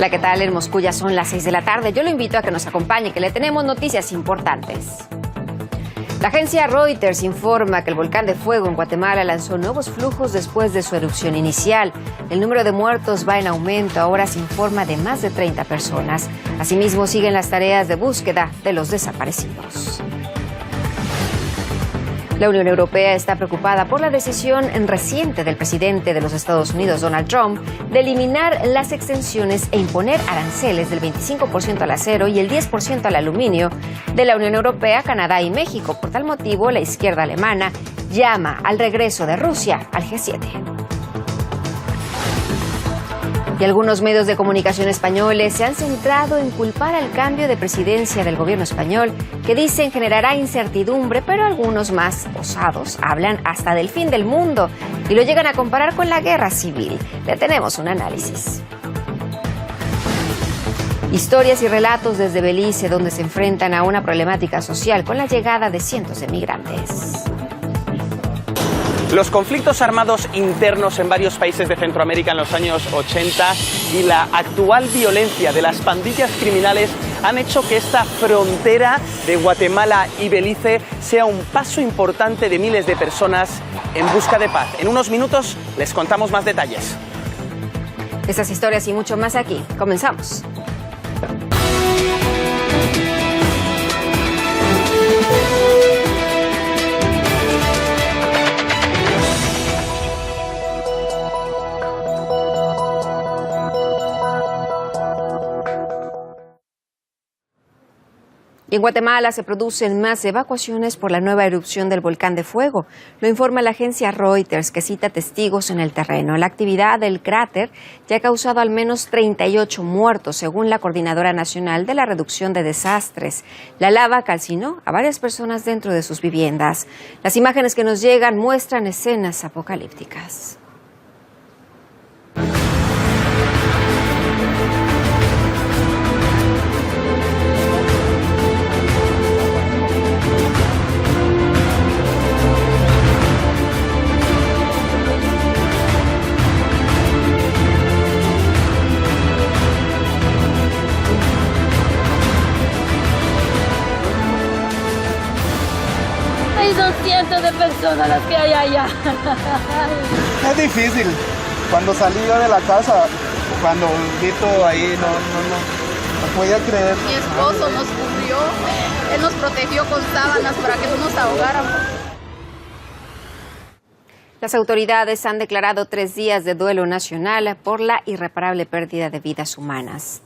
Hola, ¿qué tal? En Moscú ya son las 6 de la tarde. Yo lo invito a que nos acompañe, que le tenemos noticias importantes. La agencia Reuters informa que el volcán de fuego en Guatemala lanzó nuevos flujos después de su erupción inicial. El número de muertos va en aumento. Ahora se informa de más de 30 personas. Asimismo, siguen las tareas de búsqueda de los desaparecidos. La Unión Europea está preocupada por la decisión reciente del presidente de los Estados Unidos, Donald Trump, de eliminar las exenciones e imponer aranceles del 25% al acero y el 10% al aluminio de la Unión Europea, Canadá y México. Por tal motivo, la izquierda alemana llama al regreso de Rusia al G7. Y algunos medios de comunicación españoles se han centrado en culpar al cambio de presidencia del gobierno español, que dicen generará incertidumbre, pero algunos más osados hablan hasta del fin del mundo y lo llegan a comparar con la guerra civil. Le tenemos un análisis. Historias y relatos desde Belice, donde se enfrentan a una problemática social con la llegada de cientos de migrantes. Los conflictos armados internos en varios países de Centroamérica en los años 80 y la actual violencia de las pandillas criminales han hecho que esta frontera de Guatemala y Belice sea un paso importante de miles de personas en busca de paz. En unos minutos les contamos más detalles. Esas historias y mucho más aquí. Comenzamos. Y en Guatemala se producen más evacuaciones por la nueva erupción del volcán de fuego. Lo informa la agencia Reuters, que cita testigos en el terreno. La actividad del cráter ya ha causado al menos 38 muertos, según la Coordinadora Nacional de la Reducción de Desastres. La lava calcinó a varias personas dentro de sus viviendas. Las imágenes que nos llegan muestran escenas apocalípticas. Son cientos de personas las que hay allá. Es difícil. Cuando salí yo de la casa, cuando vi todo ahí, no podía creer. Mi esposo nos cubrió, él nos protegió con sábanas para que no nos ahogáramos. Las autoridades han declarado 3 días de duelo nacional por la irreparable pérdida de vidas humanas.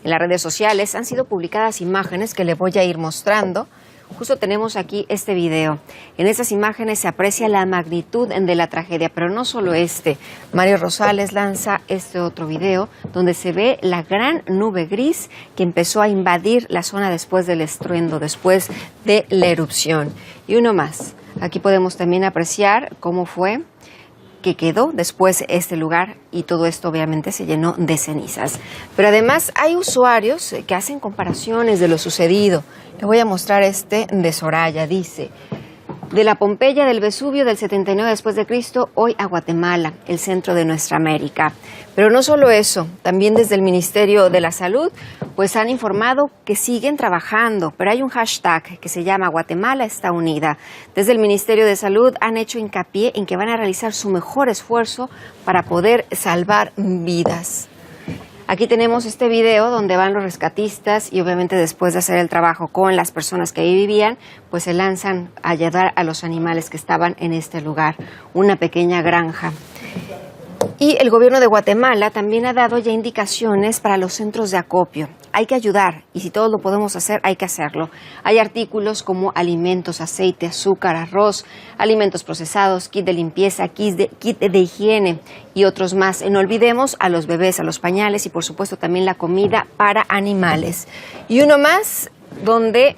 En las redes sociales han sido publicadas imágenes que le voy a ir mostrando. Justo tenemos aquí este video. En esas imágenes se aprecia la magnitud de la tragedia, pero no solo este. Mario Rosales lanza este otro video donde se ve la gran nube gris que empezó a invadir la zona después del estruendo, después de la erupción. Y uno más. Aquí podemos también apreciar cómo fue que quedó después este lugar, y todo esto obviamente se llenó de cenizas. Pero además hay usuarios que hacen comparaciones de lo sucedido. Le voy a mostrar este de Soraya. Dice: de la Pompeya del Vesubio del 79 después de Cristo, hoy a Guatemala, el centro de nuestra América. Pero no solo eso, también desde el Ministerio de la Salud, pues han informado que siguen trabajando, pero hay un hashtag que se llama Guatemala está unida. Desde el Ministerio de Salud han hecho hincapié en que van a realizar su mejor esfuerzo para poder salvar vidas. Aquí tenemos este video donde van los rescatistas y obviamente después de hacer el trabajo con las personas que ahí vivían, pues se lanzan a ayudar a los animales que estaban en este lugar, una pequeña granja. Y el gobierno de Guatemala también ha dado ya indicaciones para los centros de acopio. Hay que ayudar y si todos lo podemos hacer, hay que hacerlo. Hay artículos como alimentos, aceite, azúcar, arroz, alimentos procesados, kit de limpieza, kit de higiene y otros más. No olvidemos a los bebés, a los pañales y por supuesto también la comida para animales. Y uno más donde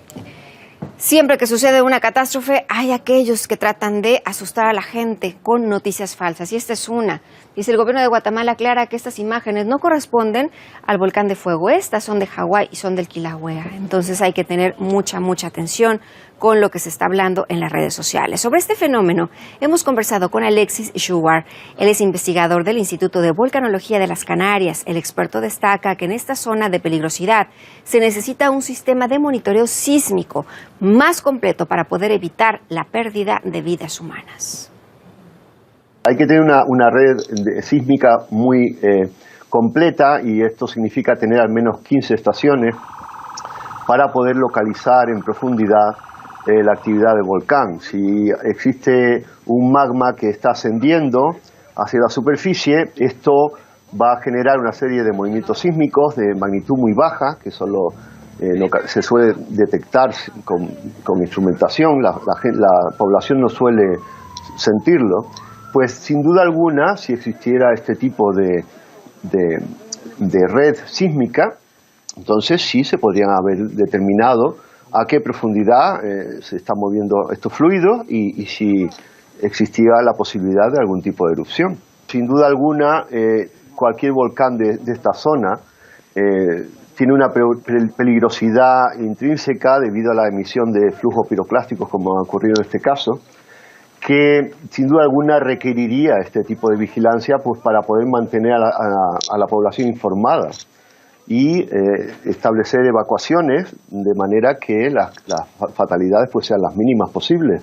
Siempre que sucede una catástrofe, hay aquellos que tratan de asustar a la gente con noticias falsas. Y esta es una. Dice el gobierno de Guatemala aclara que estas imágenes no corresponden al volcán de fuego. Estas son de Hawái y son del Kilauea. Entonces hay que tener mucha atención con lo que se está hablando en las redes sociales. Sobre este fenómeno hemos conversado con Alexis Schuwar. Él es investigador del Instituto de Volcanología de las Canarias. El experto destaca que en esta zona de peligrosidad se necesita un sistema de monitoreo sísmico más completo para poder evitar la pérdida de vidas humanas. Hay que tener una red sísmica muy completa, y esto significa tener al menos 15 estaciones para poder localizar en profundidad la actividad del volcán. Si existe un magma que está ascendiendo hacia la superficie, esto va a generar una serie de movimientos sísmicos de magnitud muy baja, que solo se suele detectar con instrumentación, la población no suele sentirlo. Pues sin duda alguna, si existiera este tipo de red sísmica, entonces sí se podrían haber determinado a qué profundidad se están moviendo estos fluidos y si existía la posibilidad de algún tipo de erupción. Sin duda alguna, cualquier volcán de esta zona tiene una peligrosidad intrínseca debido a la emisión de flujos piroclásticos, como ha ocurrido en este caso, que sin duda alguna requeriría este tipo de vigilancia, pues, para poder mantener a la población informada y establecer evacuaciones de manera que las fatalidades pues sean las mínimas posibles.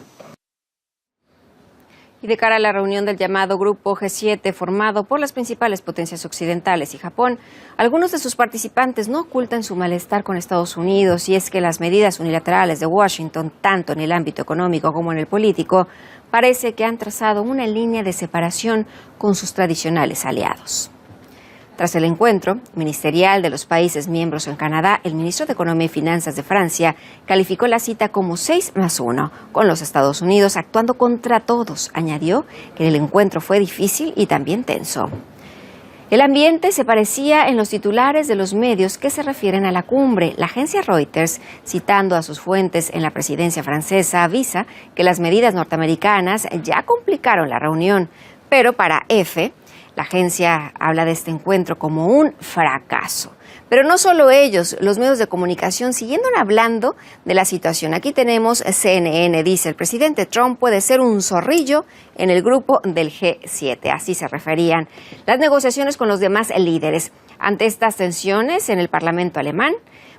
Y de cara a la reunión del llamado Grupo G7, formado por las principales potencias occidentales y Japón, algunos de sus participantes no ocultan su malestar con Estados Unidos, y es que las medidas unilaterales de Washington, tanto en el ámbito económico como en el político, parece que han trazado una línea de separación con sus tradicionales aliados. Tras el encuentro ministerial de los países miembros en Canadá, el ministro de Economía y Finanzas de Francia calificó la cita como 6+1, con los Estados Unidos actuando contra todos. Añadió que el encuentro fue difícil y también tenso. El ambiente se parecía en los titulares de los medios que se refieren a la cumbre. La agencia Reuters, citando a sus fuentes en la presidencia francesa, avisa que las medidas norteamericanas ya complicaron la reunión, pero para EFE, la agencia habla de este encuentro como un fracaso. Pero no solo ellos, los medios de comunicación siguieron hablando de la situación. Aquí tenemos CNN, dice: el presidente Trump puede ser un zorrillo en el grupo del G7. Así se referían las negociaciones con los demás líderes. Ante estas tensiones en el Parlamento alemán,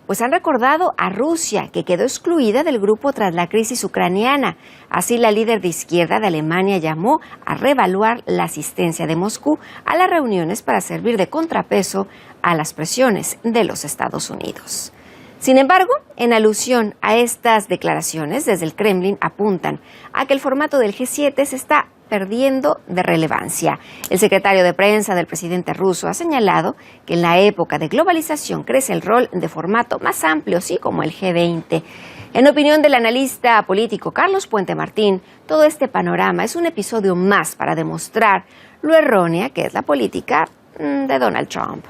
pues han recordado a Rusia, que quedó excluida del grupo tras la crisis ucraniana. Así, la líder de izquierda de Alemania llamó a reevaluar la asistencia de Moscú a las reuniones para servir de contrapeso a las presiones de los Estados Unidos. Sin embargo, en alusión a estas declaraciones, desde el Kremlin apuntan a que el formato del G7 se está perdiendo de relevancia. El secretario de prensa del presidente ruso ha señalado que en la época de globalización crece el rol de formato más amplio, así como el G20. En opinión del analista político Carlos Puente Martín, todo este panorama es un episodio más para demostrar lo errónea que es la política de Donald Trump.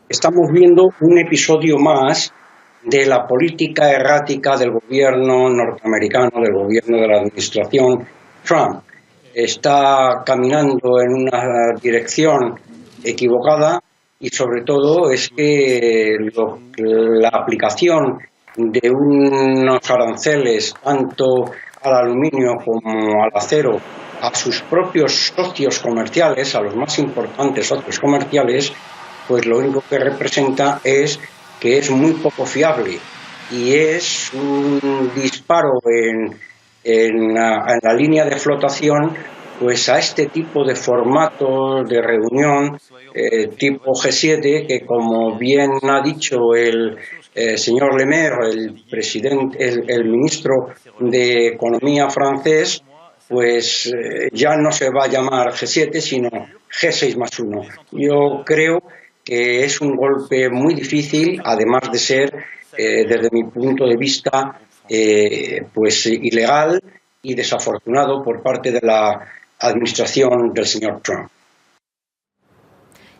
Estamos viendo un episodio más de la política errática del gobierno norteamericano, del gobierno de la administración Trump. Está caminando en una dirección equivocada, y sobre todo es que la aplicación de unos aranceles tanto al aluminio como al acero a sus propios socios comerciales, a los más importantes socios comerciales, pues lo único que representa es que es muy poco fiable, y es un disparo en la línea de flotación pues a este tipo de formato de reunión tipo G7, que, como bien ha dicho el señor Le Maire, el ministro de Economía francés, pues ya no se va a llamar G7 sino G6+1. Yo creo que es un golpe muy difícil, además de ser, desde mi punto de vista, pues ilegal y desafortunado por parte de la administración del señor Trump.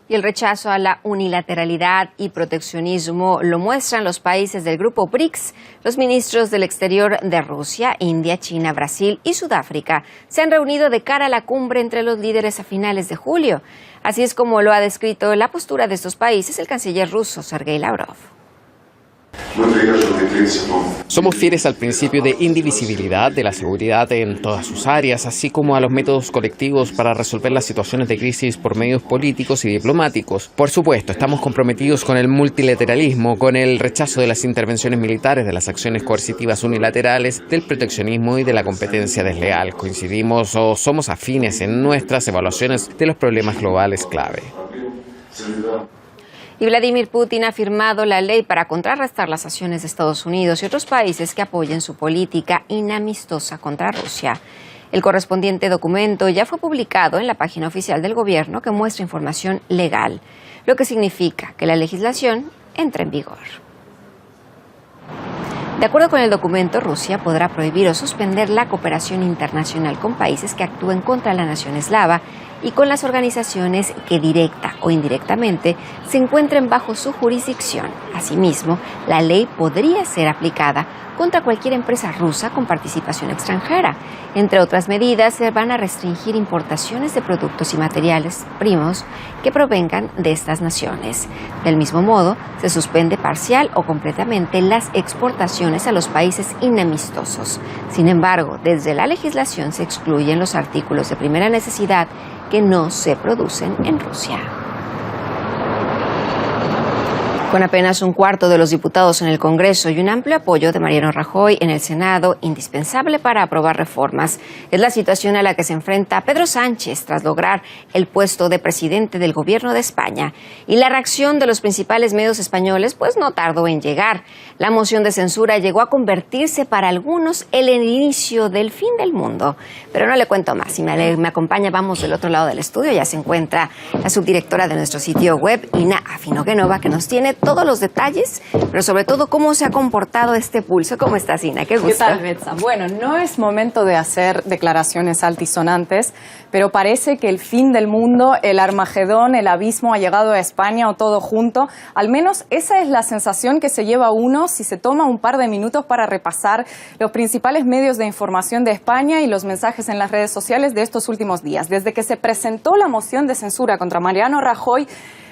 Y el rechazo a la unilateralidad y proteccionismo lo muestran los países del grupo BRICS. Los ministros del exterior de Rusia, India, China, Brasil y Sudáfrica se han reunido de cara a la cumbre entre los líderes a finales de julio. Así es como lo ha descrito la postura de estos países el canciller ruso, Sergei Lavrov. Somos fieles al principio de indivisibilidad de la seguridad en todas sus áreas, así como a los métodos colectivos para resolver las situaciones de crisis por medios políticos y diplomáticos. Por supuesto, estamos comprometidos con el multilateralismo, con el rechazo de las intervenciones militares, de las acciones coercitivas unilaterales, del proteccionismo y de la competencia desleal. Coincidimos o somos afines en nuestras evaluaciones de los problemas globales clave. Y Vladimir Putin ha firmado la ley para contrarrestar las acciones de Estados Unidos y otros países que apoyen su política inamistosa contra Rusia. El correspondiente documento ya fue publicado en la página oficial del gobierno que muestra información legal, lo que significa que la legislación entra en vigor. De acuerdo con el documento, Rusia podrá prohibir o suspender la cooperación internacional con países que actúen contra la nación eslava y con las organizaciones que directa o indirectamente se encuentren bajo su jurisdicción. Asimismo, la ley podría ser aplicada contra cualquier empresa rusa con participación extranjera. Entre otras medidas, se van a restringir importaciones de productos y materiales primos que provengan de estas naciones. Del mismo modo, se suspende parcial o completamente las exportaciones a los países inamistosos. Sin embargo, desde la legislación se excluyen los artículos de primera necesidad que no se producen en Rusia. Con apenas un cuarto de los diputados en el Congreso y un amplio apoyo de Mariano Rajoy en el Senado, indispensable para aprobar reformas, es la situación a la que se enfrenta Pedro Sánchez tras lograr el puesto de presidente del Gobierno de España. Y la reacción de los principales medios españoles pues no tardó en llegar. La moción de censura llegó a convertirse para algunos el inicio del fin del mundo. Pero no le cuento más. Si me acompaña, vamos del otro lado del estudio. Ya se encuentra la subdirectora de nuestro sitio web, Ina Afinogenova, que nos tiene todos los detalles, pero sobre todo cómo se ha comportado este pulso. ¿Cómo estás, Ina? Qué gusto. ¿Qué tal, Betsa? Bueno, no es momento de hacer declaraciones altisonantes, pero parece que el fin del mundo, el Armagedón, el abismo ha llegado a España o todo junto. Al menos esa es la sensación que se lleva uno si se toma un par de minutos para repasar los principales medios de información de España y los mensajes en las redes sociales de estos últimos días. Desde que se presentó la moción de censura contra Mariano Rajoy,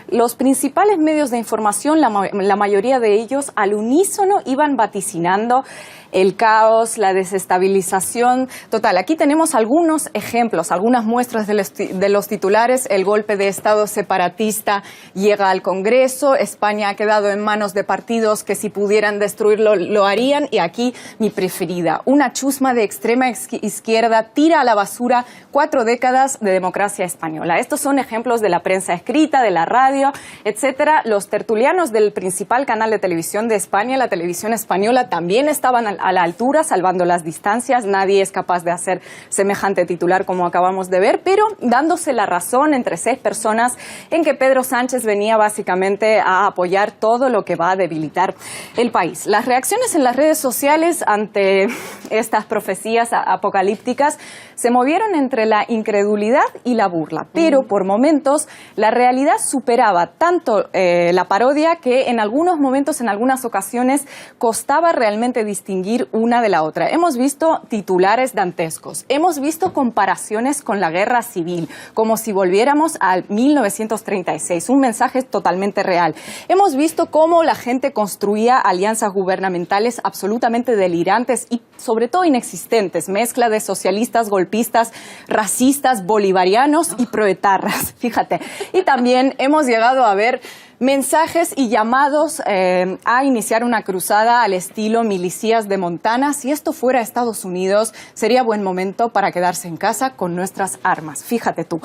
los principales medios de información, la mayoría de ellos al unísono, iban vaticinando el caos, la desestabilización total. Aquí tenemos algunos ejemplos, algunas muestras de los titulares. El golpe de Estado separatista llega al Congreso. España ha quedado en manos de partidos que si pudieran destruirlo lo harían. Y aquí mi preferida, una chusma de extrema izquierda tira a la basura 4 décadas de democracia española. Estos son ejemplos de la prensa escrita, de la radio, etcétera. Los tertulianos del principal canal de televisión de España, la televisión española, también estaban a la altura, salvando las distancias. Nadie es capaz de hacer semejante titular como acabamos de ver, pero dándose la razón entre 6 personas en que Pedro Sánchez venía básicamente a apoyar todo lo que va a debilitar el país. Las reacciones en las redes sociales ante estas profecías apocalípticas se movieron entre la incredulidad y la burla, pero por momentos la realidad superaba tanto la parodia que en algunos momentos, en algunas ocasiones, costaba realmente distinguir una de la otra. Hemos visto titulares dantescos, hemos visto comparaciones con la guerra civil, como si volviéramos a 1936, un mensaje totalmente real. Hemos visto cómo la gente construía alianzas gubernamentales absolutamente delirantes y sobre todo inexistentes, mezcla de socialistas, golpistas, racistas, bolivarianos y proetarras, fíjate. Y también hemos llegado a ver mensajes y llamados a iniciar una cruzada al estilo milicías de Montana. Si esto fuera Estados Unidos, sería buen momento para quedarse en casa con nuestras armas. Fíjate tú.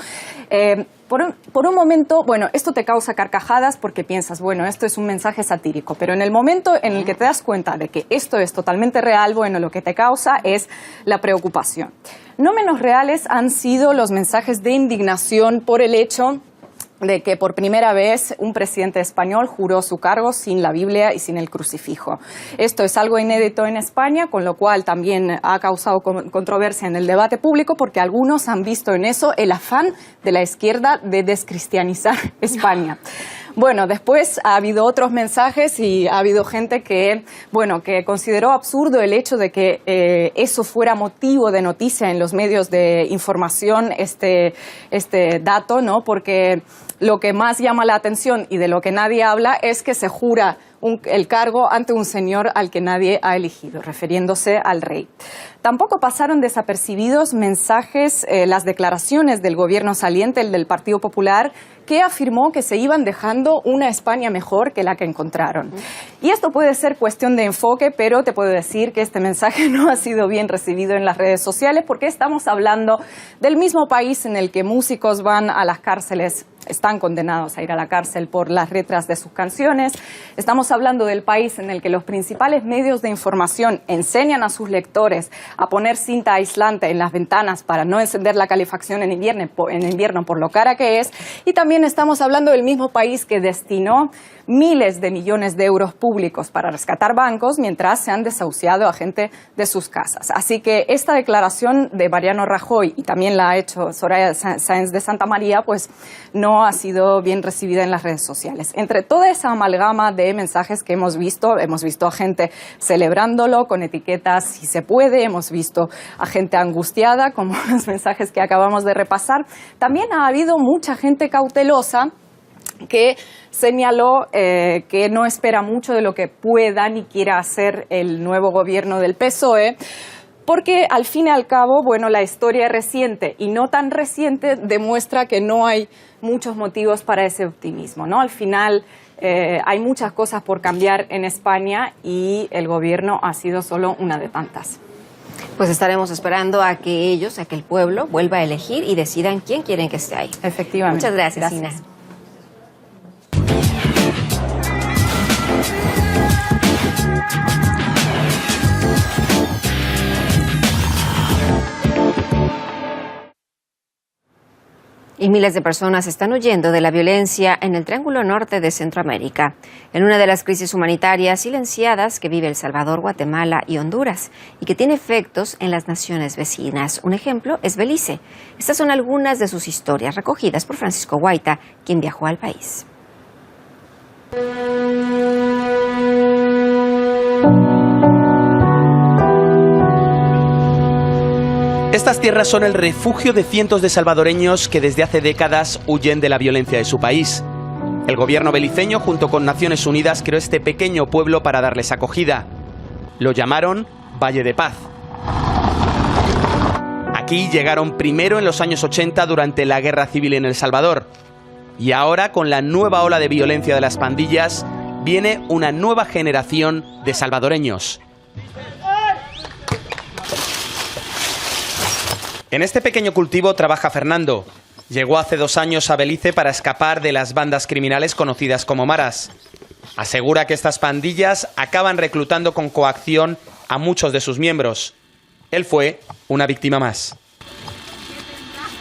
Por un momento, bueno, esto te causa carcajadas porque piensas, bueno, esto es un mensaje satírico, pero en el momento en el que te das cuenta de que esto es totalmente real, bueno, lo que te causa es la preocupación. No menos reales han sido los mensajes de indignación por el hecho de que por primera vez un presidente español juró su cargo sin la Biblia y sin el crucifijo. Esto es algo inédito en España, con lo cual también ha causado controversia en el debate público, porque algunos han visto en eso el afán de la izquierda de descristianizar España. Bueno, después ha habido otros mensajes y ha habido gente que consideró absurdo el hecho de que eso fuera motivo de noticia en los medios de información, este dato, ¿no? Porque lo que más llama la atención y de lo que nadie habla es que se jura el cargo ante un señor al que nadie ha elegido, refiriéndose al rey. Tampoco pasaron desapercibidos mensajes, las declaraciones del gobierno saliente, el del Partido Popular, que afirmó que se iban dejando una España mejor que la que encontraron. Y esto puede ser cuestión de enfoque, pero te puedo decir que este mensaje no ha sido bien recibido en las redes sociales, porque estamos hablando del mismo país en el que músicos van a las cárceles, están condenados a ir a la cárcel por las letras de sus canciones. Estamos hablando del país en el que los principales medios de información enseñan a sus lectores a poner cinta aislante en las ventanas para no encender la calefacción en invierno por lo cara que es. Y también estamos hablando del mismo país que destinó miles de millones de euros públicos para rescatar bancos mientras se han desahuciado a gente de sus casas. Así que esta declaración de Mariano Rajoy, y también la ha hecho Soraya Sáenz de Santa María, pues no ha sido bien recibida en las redes sociales. Entre toda esa amalgama de mensajes que hemos visto a gente celebrándolo con etiquetas si se puede, hemos visto a gente angustiada, como los mensajes que acabamos de repasar. También ha habido mucha gente cautelosa que señaló que no espera mucho de lo que pueda ni quiera hacer el nuevo gobierno del PSOE, porque al fin y al cabo, la historia reciente y no tan reciente demuestra que no hay muchos motivos para ese optimismo, ¿no? Al final hay muchas cosas por cambiar en España y el gobierno ha sido solo una de tantas. Pues estaremos esperando a que el pueblo vuelva a elegir y decidan quién quieren que esté ahí. Efectivamente. Muchas gracias, Ina. Y miles de personas están huyendo de la violencia en el Triángulo Norte de Centroamérica, en una de las crisis humanitarias silenciadas que vive El Salvador, Guatemala y Honduras, y que tiene efectos en las naciones vecinas. Un ejemplo es Belice. Estas son algunas de sus historias recogidas por Francisco Guaita, quien viajó al país. Estas tierras son el refugio de cientos de salvadoreños que desde hace décadas huyen de la violencia de su país. El gobierno beliceño, junto con Naciones Unidas, creó este pequeño pueblo para darles acogida. Lo llamaron Valle de Paz. Aquí llegaron primero en los años 80 durante la Guerra Civil en El Salvador. Y ahora, con la nueva ola de violencia de las pandillas, viene una nueva generación de salvadoreños. En este pequeño cultivo trabaja Fernando. Llegó hace 2 años a Belice para escapar de las bandas criminales conocidas como maras. Asegura que estas pandillas acaban reclutando con coacción a muchos de sus miembros. Él fue una víctima más.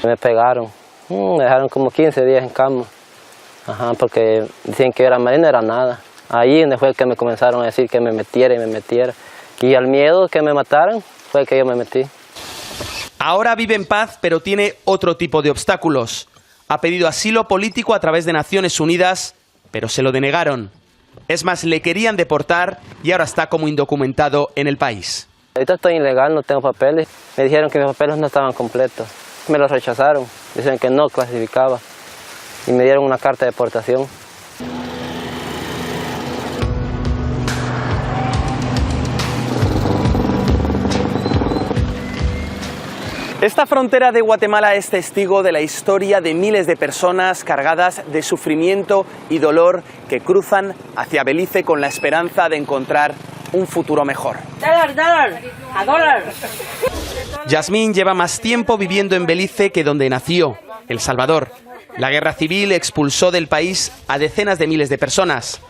Me pegaron, me dejaron como 15 días en cama, porque decían que yo era marino, no era nada. Ahí fue que me comenzaron a decir que me metiera. Y al miedo que me mataran fue que yo me metí. Ahora vive en paz, pero tiene otro tipo de obstáculos. Ha pedido asilo político a través de Naciones Unidas, pero se lo denegaron. Es más, le querían deportar y ahora está como indocumentado en el país. Ahorita estoy ilegal, no tengo papeles. Me dijeron que mis papeles no estaban completos. Me los rechazaron, decían que no clasificaba y me dieron una carta de deportación. Esta frontera de Guatemala es testigo de la historia de miles de personas cargadas de sufrimiento y dolor que cruzan hacia Belice con la esperanza de encontrar un futuro mejor. $1, Yasmín lleva más tiempo viviendo en Belice que donde nació, El Salvador. La guerra civil expulsó del país a decenas de miles de personas.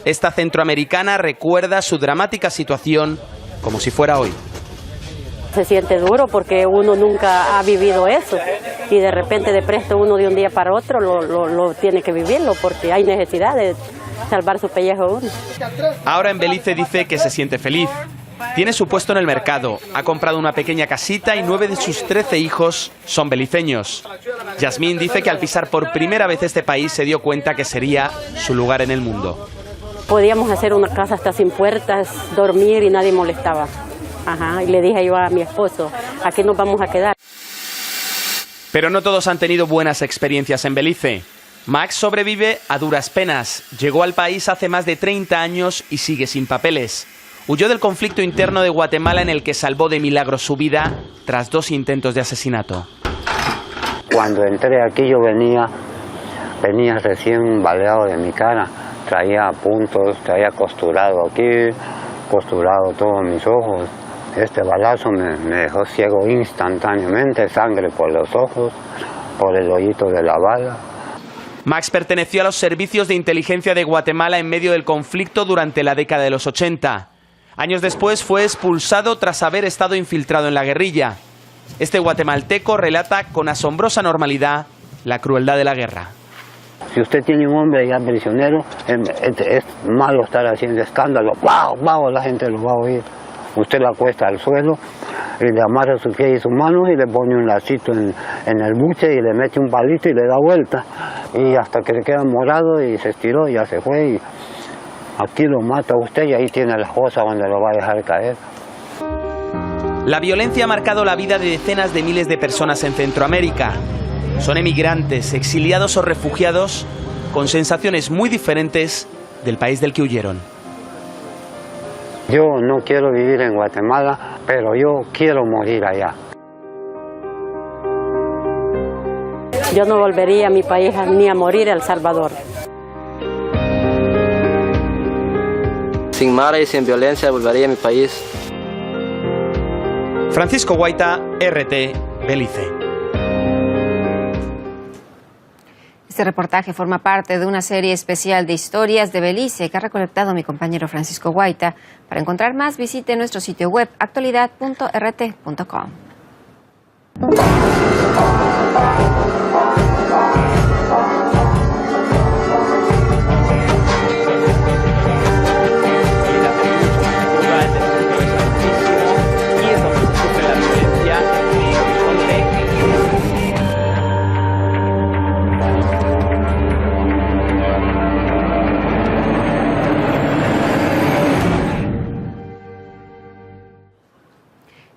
Esta centroamericana recuerda su dramática situación como si fuera hoy. Se siente duro porque uno nunca ha vivido eso y de repente de presto uno de un día para otro lo tiene que vivirlo porque hay necesidad de salvar su pellejo uno. Ahora en Belice dice que se siente feliz. Tiene su puesto en el mercado, ha comprado una pequeña casita y 9 de sus 13 hijos son beliceños. Yasmín dice que al pisar por primera vez este país se dio cuenta que sería su lugar en el mundo. Podíamos hacer una casa hasta sin puertas, dormir y nadie molestaba. Y le dije yo a mi esposo, aquí nos vamos a quedar. Pero no todos han tenido buenas experiencias en Belice. Max sobrevive a duras penas. Llegó al país hace más de 30 años y sigue sin papeles. Huyó del conflicto interno de Guatemala en el que salvó de milagro su vida tras 2 intentos de asesinato. Cuando entré aquí yo venía recién baleado de mi cara. Traía puntos, traía costurado aquí, costurado todos mis ojos. Este balazo me dejó ciego instantáneamente, sangre por los ojos, por el hoyito de la bala. Max perteneció a los servicios de inteligencia de Guatemala en medio del conflicto durante la década de los 80. Años después fue expulsado tras haber estado infiltrado en la guerrilla. Este guatemalteco relata con asombrosa normalidad la crueldad de la guerra. Si usted tiene un hombre ya prisionero, es malo estar haciendo escándalo. ¡Wow! La gente lo va a oír. Usted lo acuesta al suelo y le amarra su pie y sus manos y le pone un lacito en el buche y le mete un palito y le da vuelta. Y hasta que le queda morado y se estiró, ya se fue. Y aquí lo mata usted y ahí tiene la fosa donde lo va a dejar caer. La violencia ha marcado la vida de decenas de miles de personas en Centroamérica. Son emigrantes, exiliados o refugiados con sensaciones muy diferentes del país del que huyeron. Yo no quiero vivir en Guatemala, pero yo quiero morir allá. Yo no volvería a mi país ni a morir a El Salvador. Sin mara y sin violencia volvería a mi país. Francisco Guaita, RT, Belice. Este reportaje forma parte de una serie especial de historias de Belice que ha recolectado mi compañero Francisco Guaita. Para encontrar más, visite nuestro sitio web actualidad.rt.com.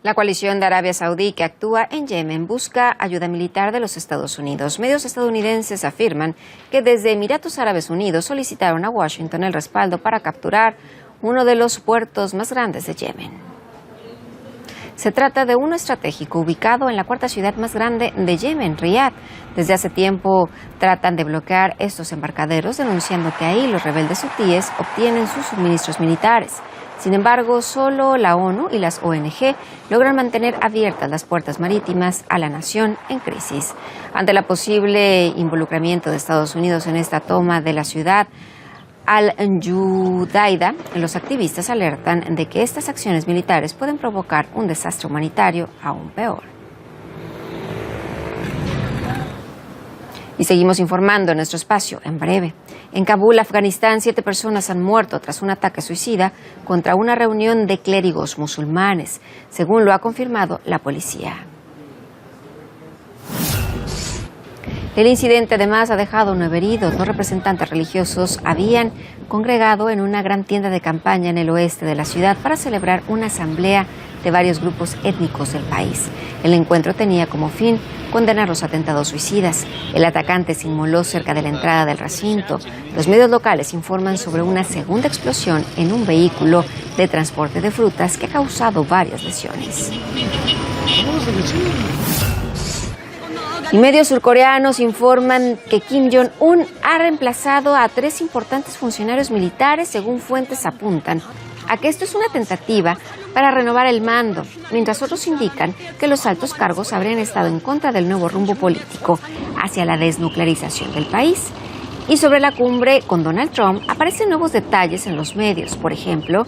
La coalición de Arabia Saudí que actúa en Yemen busca ayuda militar de los Estados Unidos. Medios estadounidenses afirman que desde Emiratos Árabes Unidos solicitaron a Washington el respaldo para capturar uno de los puertos más grandes de Yemen. Se trata de uno estratégico ubicado en la 4ª ciudad más grande de Yemen, Riad. Desde hace tiempo tratan de bloquear estos embarcaderos, denunciando que ahí los rebeldes hutíes obtienen sus suministros militares. Sin embargo, solo la ONU y las ONG logran mantener abiertas las puertas marítimas a la nación en crisis. Ante el posible involucramiento de Estados Unidos en esta toma de la ciudad Al-Judaida, los activistas alertan de que estas acciones militares pueden provocar un desastre humanitario aún peor. Y seguimos informando en nuestro espacio en breve. En Kabul, Afganistán, 7 personas han muerto tras un ataque suicida contra una reunión de clérigos musulmanes, según lo ha confirmado la policía. El incidente además ha dejado 9 heridos. 2 representantes religiosos habían congregado en una gran tienda de campaña en el oeste de la ciudad para celebrar una asamblea de varios grupos étnicos del país. El encuentro tenía como fin condenar los atentados suicidas. El atacante se inmoló cerca de la entrada del recinto. Los medios locales informan sobre una segunda explosión en un vehículo de transporte de frutas que ha causado varias lesiones. Y medios surcoreanos informan que Kim Jong-un ha reemplazado a 3 importantes funcionarios militares, según fuentes apuntan a que esto es una tentativa para renovar el mando, mientras otros indican que los altos cargos habrían estado en contra del nuevo rumbo político hacia la desnuclearización del país. Y sobre la cumbre con Donald Trump aparecen nuevos detalles en los medios. Por ejemplo,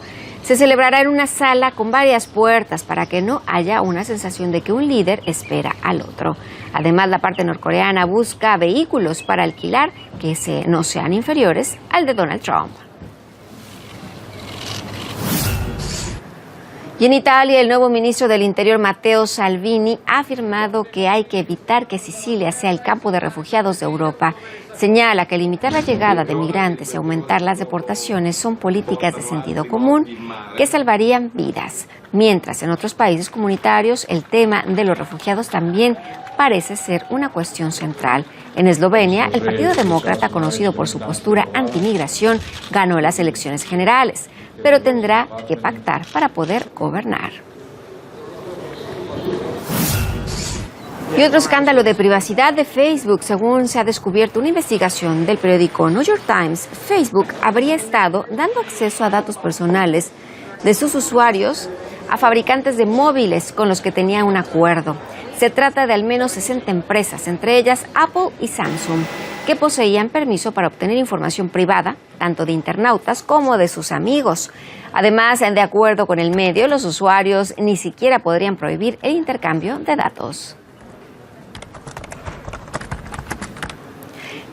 Se celebrará en una sala con varias puertas para que no haya una sensación de que un líder espera al otro. Además, la parte norcoreana busca vehículos para alquilar que no sean inferiores al de Donald Trump. Y en Italia, el nuevo ministro del Interior, Matteo Salvini, ha afirmado que hay que evitar que Sicilia sea el campo de refugiados de Europa. Señala que limitar la llegada de migrantes y aumentar las deportaciones son políticas de sentido común que salvarían vidas. Mientras en otros países comunitarios el tema de los refugiados también parece ser una cuestión central. En Eslovenia, el Partido Demócrata, conocido por su postura antimigración, ganó las elecciones generales, pero tendrá que pactar para poder gobernar. Y otro escándalo de privacidad de Facebook. Según se ha descubierto una investigación del periódico New York Times, Facebook habría estado dando acceso a datos personales de sus usuarios a fabricantes de móviles con los que tenía un acuerdo. Se trata de al menos 60 empresas, entre ellas Apple y Samsung, que poseían permiso para obtener información privada, tanto de internautas como de sus amigos. Además, de acuerdo con el medio, los usuarios ni siquiera podrían prohibir el intercambio de datos.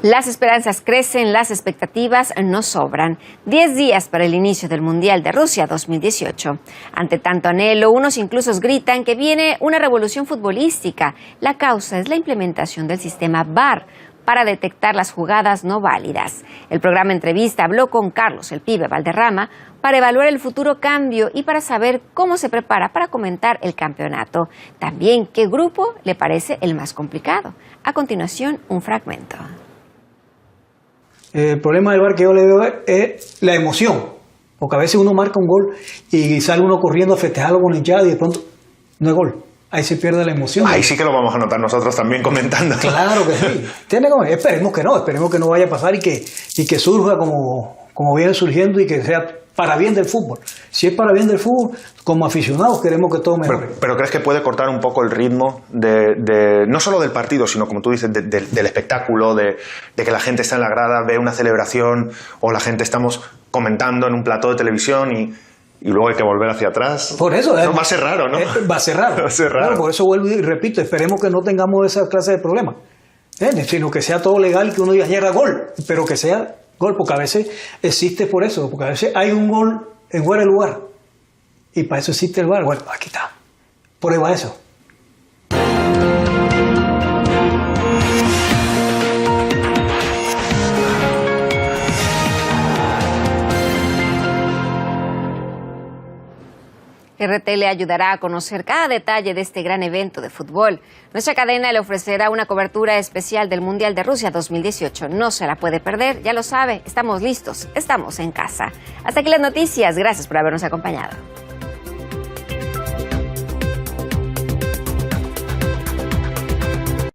Las esperanzas crecen, las expectativas no sobran. 10 días para el inicio del Mundial de Rusia 2018. Ante tanto anhelo, unos incluso gritan que viene una revolución futbolística. La causa es la implementación del sistema VAR para detectar las jugadas no válidas. El programa Entrevista habló con Carlos "El Pibe" Valderrama para evaluar el futuro cambio y para saber cómo se prepara para comentar el campeonato. También qué grupo le parece el más complicado. A continuación, un fragmento. El problema del VAR que yo le veo es la emoción, porque a veces uno marca un gol y sale uno corriendo a festejarlo con la hinchada y de pronto no es gol. Ahí se pierde la emoción. Ahí sí que lo vamos a notar nosotros también comentando. Claro que sí. Esperemos que no vaya a pasar y que surja como viene surgiendo y que sea para bien del fútbol. Si es para bien del fútbol, como aficionados queremos que todo mejore. Pero ¿crees que puede cortar un poco el ritmo de no solo del partido, sino como tú dices, del espectáculo, de que la gente está en la grada, ve una celebración o la gente estamos comentando en un plató de televisión y luego hay que volver hacia atrás? Por eso. Va a ser raro, ¿no? Va a ser raro. Va a ser raro. Claro, por eso vuelvo y repito, esperemos que no tengamos esa clase de problemas. Sino que sea todo legal, que uno diga ayer era gol, pero que sea gol, porque a veces existe por eso, porque a veces hay un gol en fuera de lugar y para eso existe el VAR. Bueno, aquí está, prueba eso. RT le ayudará a conocer cada detalle de este gran evento de fútbol. Nuestra cadena le ofrecerá una cobertura especial del Mundial de Rusia 2018. No se la puede perder, ya lo sabe, estamos listos, estamos en casa. Hasta aquí las noticias, gracias por habernos acompañado.